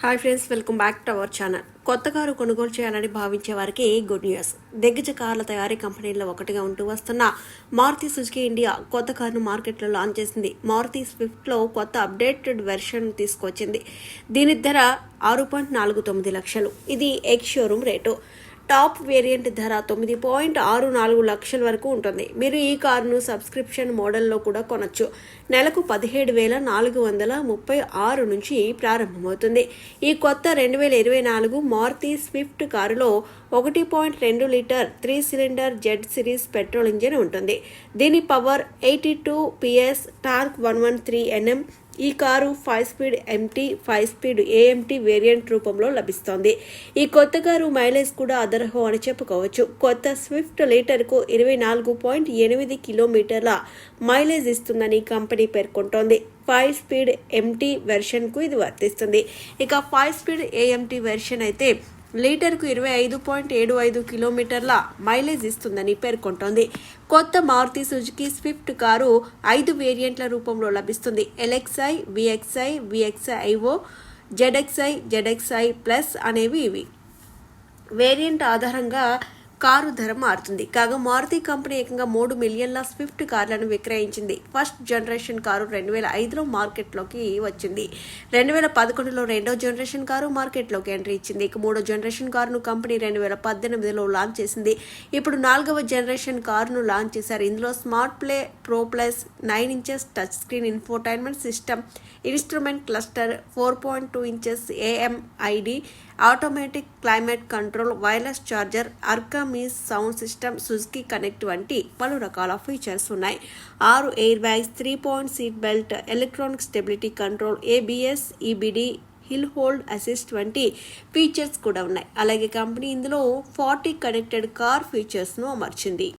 Hi friends, welcome back to our channel. కొత్త car కొనుగోలు చేయాలని భావించే వారికి గుడ్ న్యూస్. దిగ్గజ కార్ల తయారీ కంపెనీల్లో ఒకటిగా ఉంటూ వస్తున్న మారుతి సుజుకి ఇండియా కొత్త కారును మార్కెట్లో లాంచ్ చేసింది. మారుతి స్విఫ్ట్లో కొత్త అప్డేటెడ్ వెర్షన్ తీసుకొచ్చింది. దీని ధర 6.49 లక్షలు. ఇది ex showroom rate. Top variant ధర 9.64 లక్షల వరకు ఉంటుంది. మీరు ఈ కారును సబ్స్క్రిప్షన్ మోడల్లో కూడా కొనొచ్చు. నెలకు 17,436 నుంచి ప్రారంభమవుతుంది. ఈ కొత్త 2024 మారుతి స్విఫ్ట్ కారులో 1.2 litre 3 cylinder Z series petrol engine ఉంటుంది. దీని పవర్ 82 PS, టార్క్ 113 Nm. ఈ car 5 speed MT, 5 speed AMT variant రూపంలో లభిస్తోంది. ఈ కొత్త కారు మైలేజ్ కూడా అదరహో అని చెప్పుకోవచ్చు. కొత్త స్విఫ్ట్ లీటర్కు 24.8 కిలోమీటర్ల మైలేజ్ ఇస్తుందని కంపెనీ పేర్కొంటోంది. 5 స్పీడ్ MT వెర్షన్కు ఇది వర్తిస్తుంది. ఇక 5 స్పీడ్ AMT వెర్షన్ అయితే లీటర్కు 25.75 కిలోమీటర్ల మైలేజ్ ఇస్తుందని పేర్కొంటోంది. కొత్త మారుతి సుజుకి స్విఫ్ట్ కారు 5 వేరియంట్ల రూపంలో లభిస్తుంది. LXi, VXi, VXi IO, ZXi, ZXi Plus అనేవి ఇవి. వేరియంట్ ఆధారంగా కారు ధర మారుతుంది. కాగా మారుతి కంపెనీ ఏకంగా 3 మిలియన్ల స్విఫ్ట్ కార్లను విక్రయించింది. ఫస్ట్ జనరేషన్ కారు 2005లో మార్కెట్లోకి వచ్చింది. 2011లో రెండో జనరేషన్ కారు మార్కెట్లోకి ఎంట్రీ ఇచ్చింది. ఇక మూడో జనరేషన్ కారును కంపెనీ 2018లో లాంచ్ చేసింది. ఇప్పుడు 4వ జనరేషన్ కారును లాంచ్ చేశారు. ఇందులో smart play pro plus 9 inches touch screen infotainment system, instrument cluster, 4.2 inches AMID, automatic climate control, wireless charger, Arkamys sound system, Suzuki connect వంటి పలు రకాల ఫీచర్స్ ఉన్నాయి. 6 air bags, 3-point seat belt, electronic stability control, ABS, EBD, hill hold assist వంటి features కూడా ఉన్నాయి. అలాగే company ఇందులో 40 connected car ఫీచర్స్ను అమర్చింది.